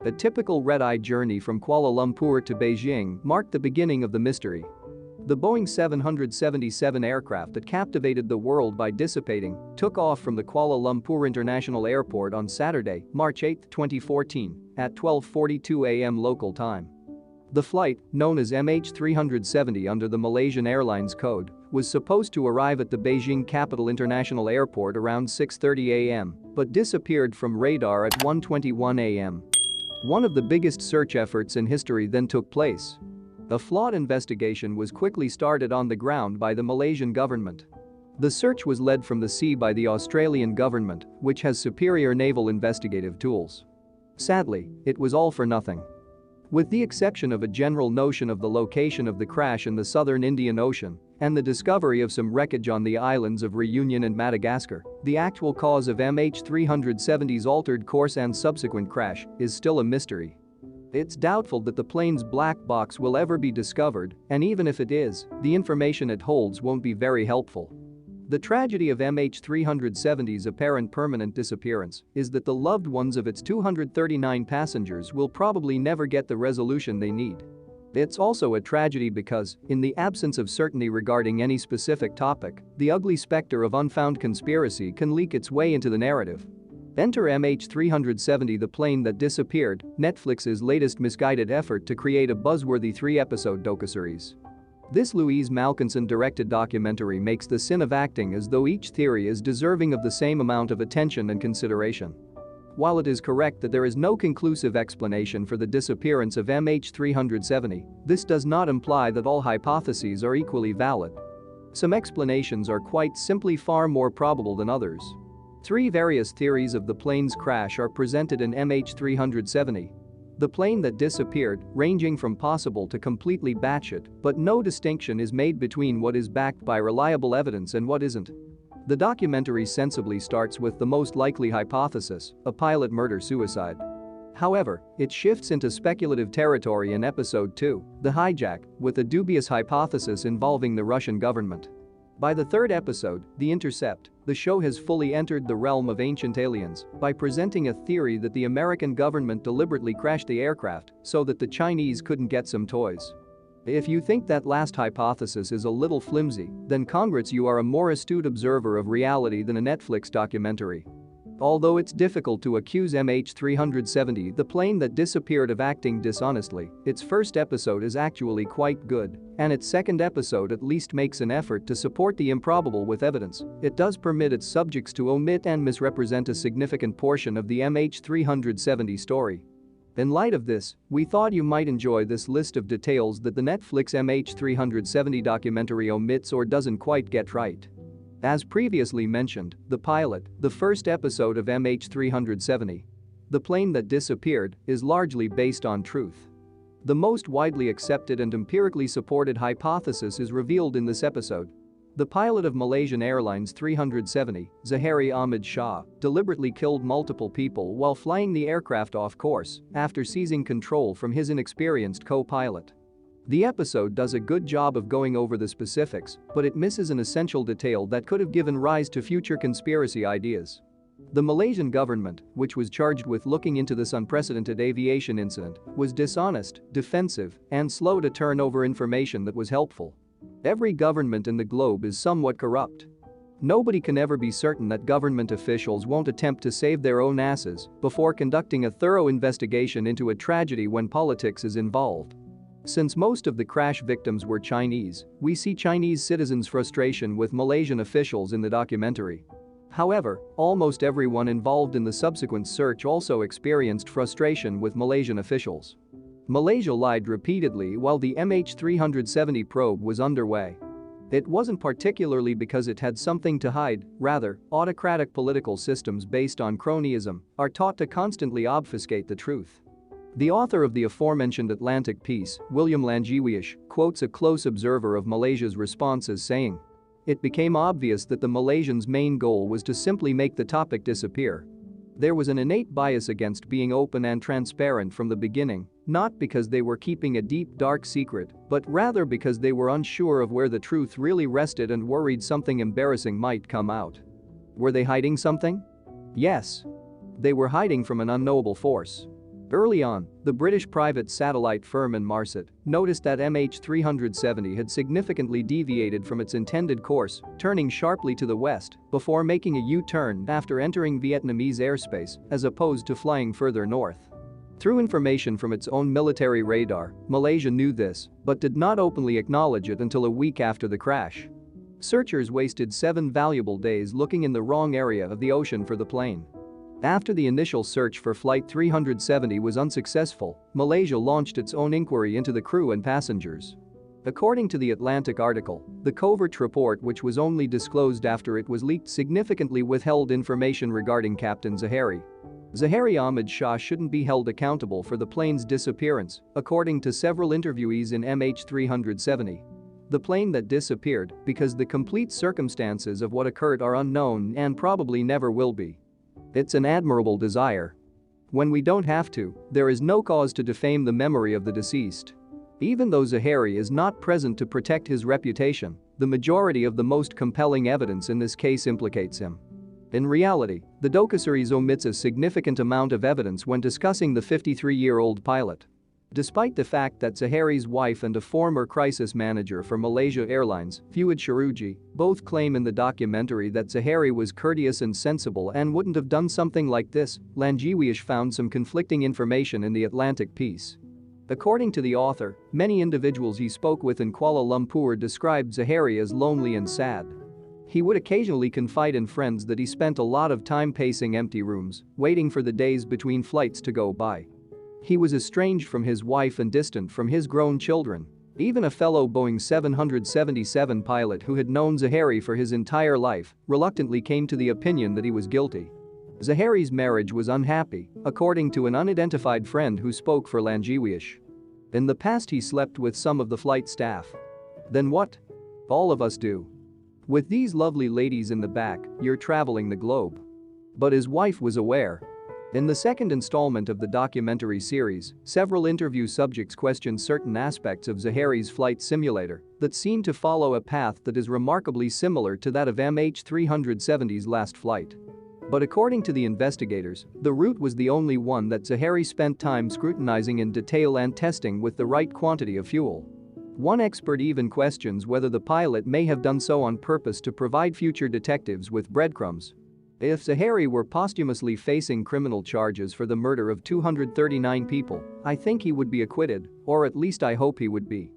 A typical red-eye journey from Kuala Lumpur to Beijing marked the beginning of the mystery. The Boeing 777 aircraft that captivated the world by dissipating took off from the Kuala Lumpur International Airport on Saturday, March 8, 2014, at 12:42 a.m. local time. The flight, known as MH370 under the Malaysian Airlines code, was supposed to arrive at the Beijing Capital International Airport around 6:30 a.m., but disappeared from radar at 1:21 a.m. One of the biggest search efforts in history then took place. A flawed investigation was quickly started on the ground by the Malaysian government. The search was led from the sea by the Australian government, which has superior naval investigative tools. Sadly, it was all for nothing. With the exception of a general notion of the location of the crash in the southern Indian Ocean and the discovery of some wreckage on the islands of Reunion and Madagascar, the actual cause of MH370's altered course and subsequent crash is still a mystery. It's doubtful that the plane's black box will ever be discovered, and even if it is, the information it holds won't be very helpful. The tragedy of MH370's apparent permanent disappearance is that the loved ones of its 239 passengers will probably never get the resolution they need. It's also a tragedy because, in the absence of certainty regarding any specific topic, the ugly specter of unfound conspiracy can leak its way into the narrative. Enter MH370, the plane that disappeared, Netflix's latest misguided effort to create a buzzworthy 3-episode docuseries. This Louise Malkinson-directed documentary makes the sin of acting as though each theory is deserving of the same amount of attention and consideration. While it is correct that there is no conclusive explanation for the disappearance of MH370, this does not imply that all hypotheses are equally valid. Some explanations are quite simply far more probable than others. 3 various theories of the plane's crash are presented in MH370. The plane that disappeared, ranging from possible to completely batshit, but no distinction is made between what is backed by reliable evidence and what isn't. The documentary sensibly starts with the most likely hypothesis, a pilot murder-suicide. However, it shifts into speculative territory in episode 2, the hijack, with a dubious hypothesis involving the Russian government. By the 3rd episode, The Intercept, the show has fully entered the realm of ancient aliens by presenting a theory that the American government deliberately crashed the aircraft so that the Chinese couldn't get some toys. If you think that last hypothesis is a little flimsy, then congrats, you are a more astute observer of reality than a Netflix documentary. Although it's difficult to accuse MH370, the plane that disappeared, of acting dishonestly, its 1st episode is actually quite good, and its 2nd episode at least makes an effort to support the improbable with evidence. It does permit its subjects to omit and misrepresent a significant portion of the MH370 story. In light of this, we thought you might enjoy this list of details that the Netflix MH370 documentary omits or doesn't quite get right. As previously mentioned, the pilot, the 1st episode of MH370, the plane that disappeared, is largely based on truth. The most widely accepted and empirically supported hypothesis is revealed in this episode. The pilot of Malaysian Airlines 370, Zahari Ahmad Shah, deliberately killed multiple people while flying the aircraft off course after seizing control from his inexperienced co-pilot. The episode does a good job of going over the specifics, but it misses an essential detail that could have given rise to future conspiracy ideas. The Malaysian government, which was charged with looking into this unprecedented aviation incident, was dishonest, defensive, and slow to turn over information that was helpful. Every government in the globe is somewhat corrupt. Nobody can ever be certain that government officials won't attempt to save their own asses before conducting a thorough investigation into a tragedy when politics is involved. Since most of the crash victims were Chinese, we see Chinese citizens' frustration with Malaysian officials in the documentary. However, almost everyone involved in the subsequent search also experienced frustration with Malaysian officials. Malaysia lied repeatedly while the MH370 probe was underway. It wasn't particularly because it had something to hide, rather, autocratic political systems based on cronyism are taught to constantly obfuscate the truth. The author of the aforementioned Atlantic piece, William Langewish, quotes a close observer of Malaysia's response as saying, "It became obvious that the Malaysians' main goal was to simply make the topic disappear. There was an innate bias against being open and transparent from the beginning, not because they were keeping a deep dark secret, but rather because they were unsure of where the truth really rested and worried something embarrassing might come out." Were they hiding something? Yes. They were hiding from an unknowable force. Early on, the British private satellite firm Inmarsat noticed that MH370 had significantly deviated from its intended course, turning sharply to the west before making a U-turn after entering Vietnamese airspace as opposed to flying further north. Through information from its own military radar, Malaysia knew this but did not openly acknowledge it until a week after the crash. Searchers wasted 7 valuable days looking in the wrong area of the ocean for the plane. After the initial search for Flight 370 was unsuccessful, Malaysia launched its own inquiry into the crew and passengers. According to the Atlantic article, the covert report, which was only disclosed after it was leaked, significantly withheld information regarding Captain Zahari. Zahari Ahmad Shah shouldn't be held accountable for the plane's disappearance, according to several interviewees in MH370. The plane that disappeared because the complete circumstances of what occurred are unknown and probably never will be. It's an admirable desire. When we don't have to, there is no cause to defame the memory of the deceased. Even though Zahari is not present to protect his reputation, the majority of the most compelling evidence in this case implicates him. In reality, the docuseries omits a significant amount of evidence when discussing the 53-year-old pilot. Despite the fact that Zahari's wife and a former crisis manager for Malaysia Airlines, Fuad Shiroi, both claim in the documentary that Zahari was courteous and sensible and wouldn't have done something like this, Langewish found some conflicting information in the Atlantic piece. According to the author, many individuals he spoke with in Kuala Lumpur described Zahari as lonely and sad. He would occasionally confide in friends that he spent a lot of time pacing empty rooms, waiting for the days between flights to go by. He was estranged from his wife and distant from his grown children. Even a fellow Boeing 777 pilot who had known Zahari for his entire life reluctantly came to the opinion that he was guilty. Zahari's marriage was unhappy, according to an unidentified friend who spoke for Langewish. In the past he slept with some of the flight staff. Then what? All of us do. With these lovely ladies in the back, you're traveling the globe. But his wife was aware. In the second installment of the documentary series, several interview subjects questioned certain aspects of Zahari's flight simulator that seem to follow a path that is remarkably similar to that of MH370's last flight. But according to the investigators, the route was the only one that Zahari spent time scrutinizing in detail and testing with the right quantity of fuel. One expert even questions whether the pilot may have done so on purpose to provide future detectives with breadcrumbs. If Zahari were posthumously facing criminal charges for the murder of 239 people, I think he would be acquitted, or at least I hope he would be.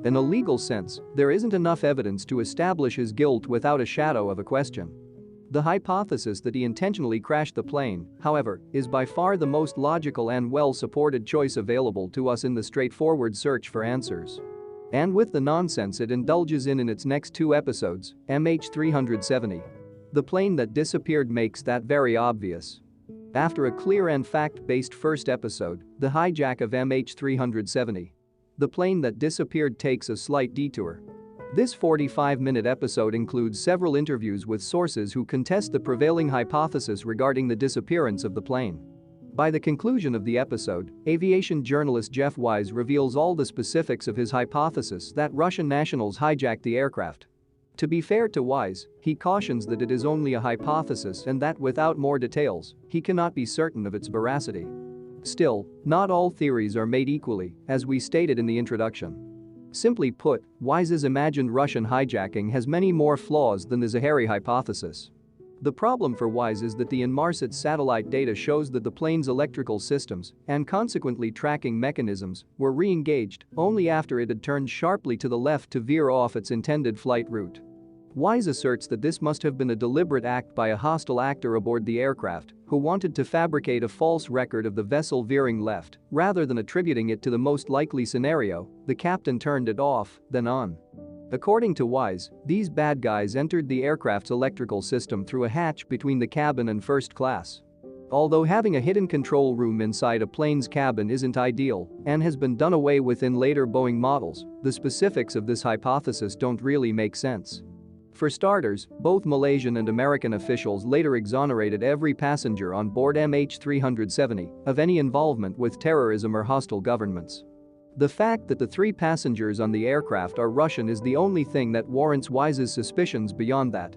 In a legal sense, there isn't enough evidence to establish his guilt without a shadow of a question. The hypothesis that he intentionally crashed the plane, however, is by far the most logical and well-supported choice available to us in the straightforward search for answers. And with the nonsense it indulges in its next 2 episodes, MH370. The plane that disappeared makes that very obvious. After a clear and fact-based first episode, the hijack of MH370. The plane that disappeared takes a slight detour. This 45-minute episode includes several interviews with sources who contest the prevailing hypothesis regarding the disappearance of the plane. By the conclusion of the episode, aviation journalist Jeff Wise reveals all the specifics of his hypothesis that Russian nationals hijacked the aircraft. To be fair to Wise, he cautions that it is only a hypothesis and that without more details, he cannot be certain of its veracity. Still, not all theories are made equally, as we stated in the introduction. Simply put, Wise's imagined Russian hijacking has many more flaws than the Zahari hypothesis. The problem for Wise is that the Inmarsat satellite data shows that the plane's electrical systems, and consequently tracking mechanisms, were re-engaged only after it had turned sharply to the left to veer off its intended flight route. Wise asserts that this must have been a deliberate act by a hostile actor aboard the aircraft who wanted to fabricate a false record of the vessel veering left rather than attributing it to the most likely scenario, the captain turned it off, then on. According to Wise, these bad guys entered the aircraft's electrical system through a hatch between the cabin and first class. Although having a hidden control room inside a plane's cabin isn't ideal and has been done away with in later Boeing models, the specifics of this hypothesis don't really make sense. For starters, both Malaysian and American officials later exonerated every passenger on board MH370 of any involvement with terrorism or hostile governments. The fact that the 3 passengers on the aircraft are Russian is the only thing that warrants Wise's suspicions beyond that.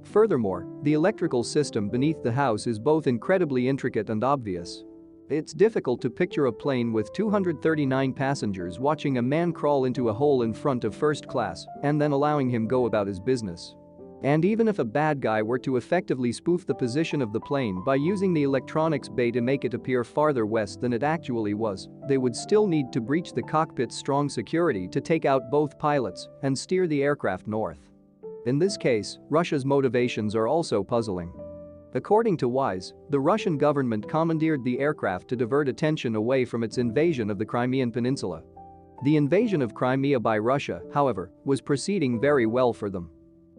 Furthermore, the electrical system beneath the house is both incredibly intricate and obvious. It's difficult to picture a plane with 239 passengers watching a man crawl into a hole in front of first class and then allowing him go about his business. And even if a bad guy were to effectively spoof the position of the plane by using the electronics bay to make it appear farther west than it actually was, they would still need to breach the cockpit's strong security to take out both pilots and steer the aircraft north. In this case, Russia's motivations are also puzzling. According to Wise, the Russian government commandeered the aircraft to divert attention away from its invasion of the Crimean Peninsula. The invasion of Crimea by Russia, however, was proceeding very well for them.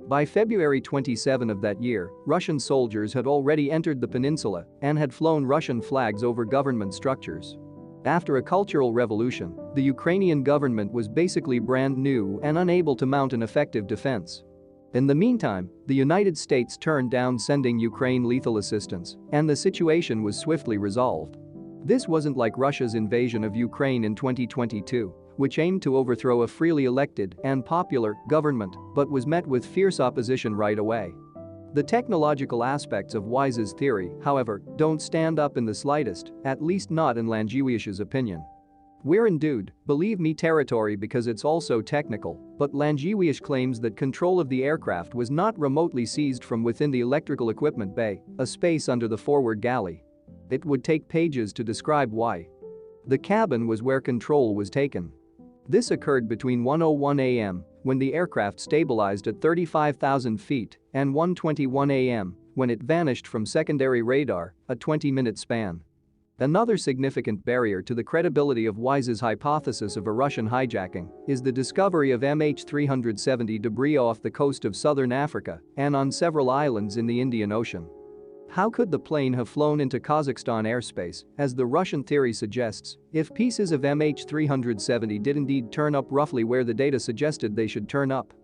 By February 27 of that year, Russian soldiers had already entered the peninsula and had flown Russian flags over government structures. After a cultural revolution, the Ukrainian government was basically brand new and unable to mount an effective defense. In the meantime, the United States turned down sending Ukraine lethal assistance, and the situation was swiftly resolved. This wasn't like Russia's invasion of Ukraine in 2022, which aimed to overthrow a freely elected and popular government but was met with fierce opposition right away. The technological aspects of Wise's theory, however, don't stand up in the slightest, at least not in Langewiesz's opinion. We're in dude, believe me territory because it's also technical, but Langewiesz claims that control of the aircraft was not remotely seized from within the electrical equipment bay, a space under the forward galley. It would take pages to describe why. The cabin was where control was taken. This occurred between 1:01 a.m., when the aircraft stabilized at 35,000 feet, and 1:21 a.m., when it vanished from secondary radar, a 20-minute span. Another significant barrier to the credibility of Wise's hypothesis of a Russian hijacking is the discovery of MH370 debris off the coast of southern Africa and on several islands in the Indian Ocean. How could the plane have flown into Kazakhstan airspace, as the Russian theory suggests, if pieces of MH370 did indeed turn up roughly where the data suggested they should turn up?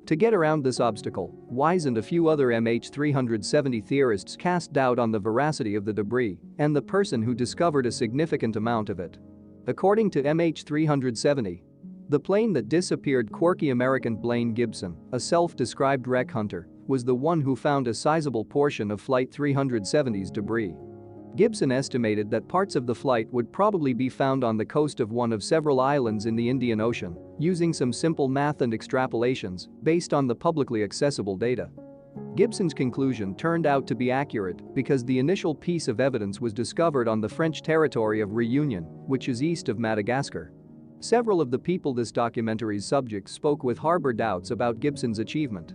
To get around this obstacle, Wise and a few other MH370 theorists cast doubt on the veracity of the debris and the person who discovered a significant amount of it. According to MH370, the plane that disappeared, quirky American Blaine Gibson, a self-described wreck hunter, was the one who found a sizable portion of Flight 370's debris. Gibson estimated that parts of the flight would probably be found on the coast of one of several islands in the Indian Ocean, using some simple math and extrapolations based on the publicly accessible data. Gibson's conclusion turned out to be accurate because the initial piece of evidence was discovered on the French territory of Réunion, which is east of Madagascar. Several of the people this documentary's subjects spoke with harbor doubts about Gibson's achievement.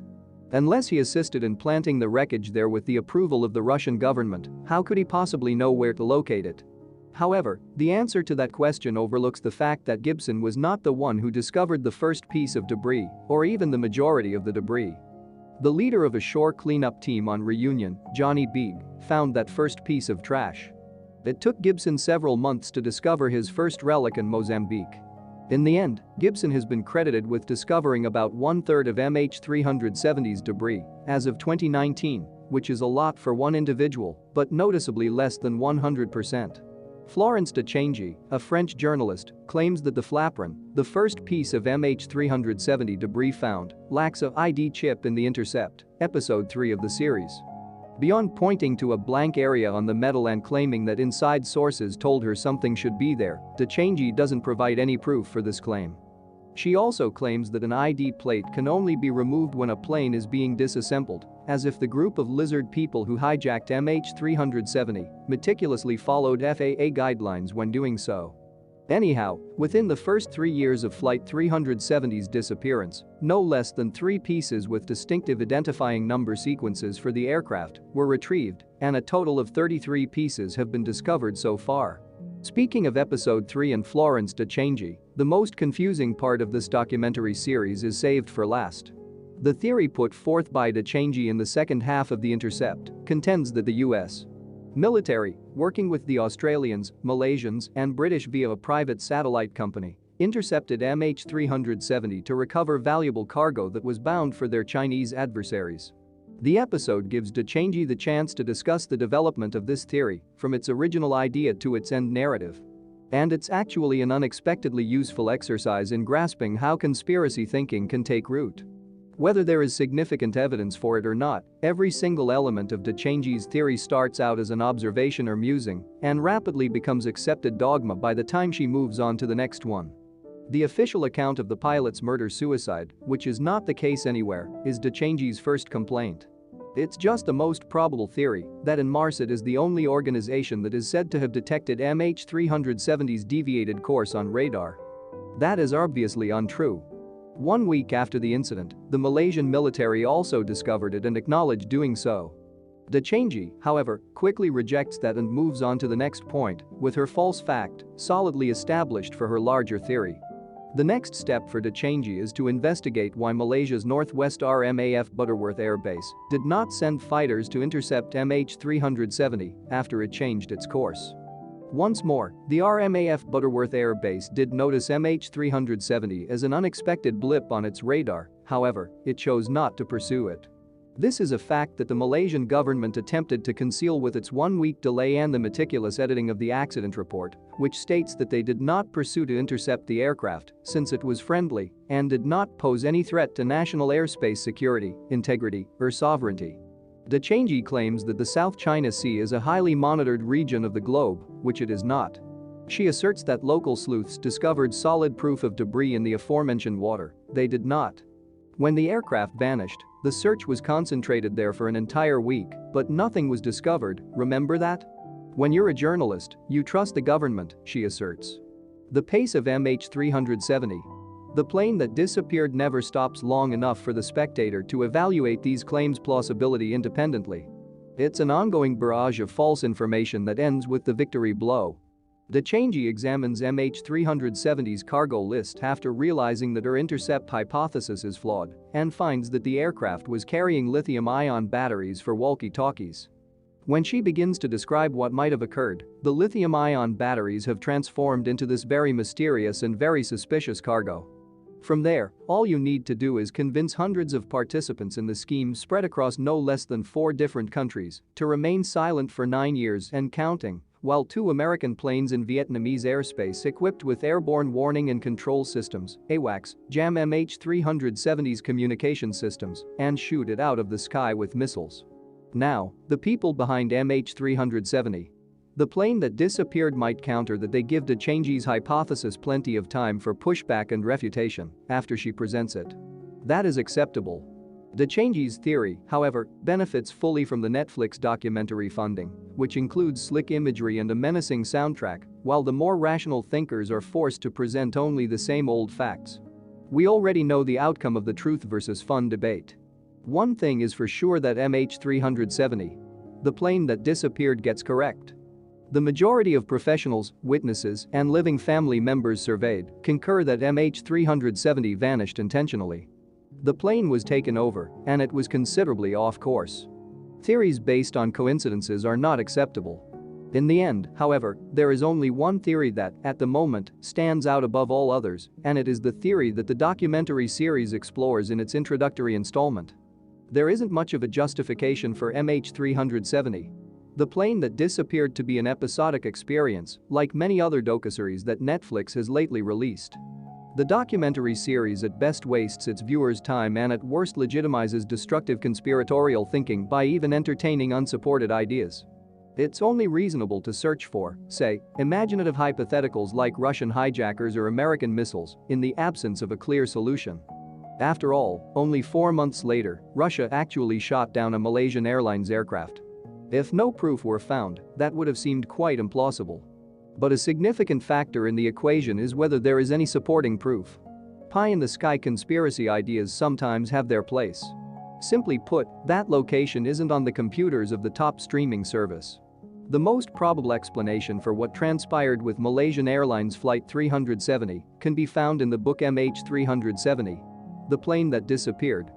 Unless he assisted in planting the wreckage there with the approval of the Russian government, how could he possibly know where to locate it? However, the answer to that question overlooks the fact that Gibson was not the one who discovered the first piece of debris, or even the majority of the debris. The leader of a shore cleanup team on Réunion, Johnny Beeg, found that first piece of trash. It took Gibson several months to discover his first relic in Mozambique. In the end, Gibson has been credited with discovering about 1/3 of MH370's debris as of 2019, which is a lot for one individual, but noticeably less than 100%. Florence de Changy, a French journalist, claims that the Flapron, the first piece of MH370 debris found, lacks a ID chip in the Intercept, episode 3 of the series. Beyond pointing to a blank area on the metal and claiming that inside sources told her something should be there, de Changy doesn't provide any proof for this claim. She also claims that an ID plate can only be removed when a plane is being disassembled, as if the group of lizard people who hijacked MH370 meticulously followed FAA guidelines when doing so. Anyhow, within the first 3 years of Flight 370's disappearance, no less than 3 pieces with distinctive identifying number sequences for the aircraft were retrieved, and a total of 33 pieces have been discovered so far. Speaking of Episode 3 and Florence de Changy, the most confusing part of this documentary series is saved for last. The theory put forth by de Changy in the second half of The Intercept contends that the U.S. military, working with the Australians, Malaysians, and British via a private satellite company, intercepted MH370 to recover valuable cargo that was bound for their Chinese adversaries. The episode gives de Changy the chance to discuss the development of this theory, from its original idea to its end narrative. And it's actually an unexpectedly useful exercise in grasping how conspiracy thinking can take root. Whether there is significant evidence for it or not, every single element of de Chang's theory starts out as an observation or musing and rapidly becomes accepted dogma by the time she moves on to the next one. The official account of the pilot's murder-suicide, which is not the case anywhere, is de Chang's first complaint. It's just the most probable theory that Inmarsat is the only organization that is said to have detected MH370's deviated course on radar. That is obviously untrue. 1 week after the incident, the Malaysian military also discovered it and acknowledged doing so. De Chang, however, quickly rejects that and moves on to the next point, with her false fact solidly established for her larger theory. The next step for de Chang is to investigate why Malaysia's Northwest RMAF Butterworth Air Base did not send fighters to intercept MH370 after it changed its course. Once more, the RMAF Butterworth Air Base did notice MH370 as an unexpected blip on its radar, however, it chose not to pursue it. This is a fact that the Malaysian government attempted to conceal with its 1-week delay and the meticulous editing of the accident report, which states that they did not pursue to intercept the aircraft since it was friendly and did not pose any threat to national airspace security, integrity, or sovereignty. De Chang claims that the South China Sea is a highly monitored region of the globe, which it is not. She asserts that local sleuths discovered solid proof of debris in the aforementioned water. They did not. When the aircraft vanished, the search was concentrated there for an entire week, but nothing was discovered, remember that? When you're a journalist, you trust the government, she asserts. The pace of MH370. The plane that disappeared never stops long enough for the spectator to evaluate these claims' plausibility independently. It's an ongoing barrage of false information that ends with the victory blow. De Chang examines MH370's cargo list after realizing that her intercept hypothesis is flawed and finds that the aircraft was carrying lithium-ion batteries for walkie-talkies. When she begins to describe what might have occurred, the lithium-ion batteries have transformed into this very mysterious and very suspicious cargo. From there, all you need to do is convince hundreds of participants in the scheme spread across no less than 4 different countries to remain silent for 9 years and counting, while 2 American planes in Vietnamese airspace equipped with airborne warning and control systems, AWACS, jam MH370's communication systems and shoot it out of the sky with missiles. Now, the people behind MH370. The plane that disappeared might counter that they give de Chang's hypothesis plenty of time for pushback and refutation after she presents it. That is acceptable. De Chang's theory, however, benefits fully from the Netflix documentary funding, which includes slick imagery and a menacing soundtrack, while the more rational thinkers are forced to present only the same old facts. We already know the outcome of the truth versus fun debate. One thing is for sure that MH370, the plane that disappeared, gets correct. The majority of professionals, witnesses, and living family members surveyed concur that MH370 vanished intentionally. The plane was taken over, and it was considerably off course. Theories based on coincidences are not acceptable. In the end, however, there is only one theory that, at the moment, stands out above all others, and it is the theory that the documentary series explores in its introductory installment. There isn't much of a justification for MH370. The plane that disappeared to be an episodic experience, like many other docuseries that Netflix has lately released. The documentary series at best wastes its viewers' time and at worst legitimizes destructive conspiratorial thinking by even entertaining unsupported ideas. It's only reasonable to search for, say, imaginative hypotheticals like Russian hijackers or American missiles in the absence of a clear solution. After all, only 4 months later, Russia actually shot down a Malaysian Airlines aircraft. If no proof were found, that would have seemed quite implausible. But a significant factor in the equation is whether there is any supporting proof. Pie-in-the-sky conspiracy ideas sometimes have their place. Simply put, that location isn't on the computers of the top streaming service. The most probable explanation for what transpired with Malaysian Airlines Flight 370 can be found in the book MH370, The Plane That Disappeared,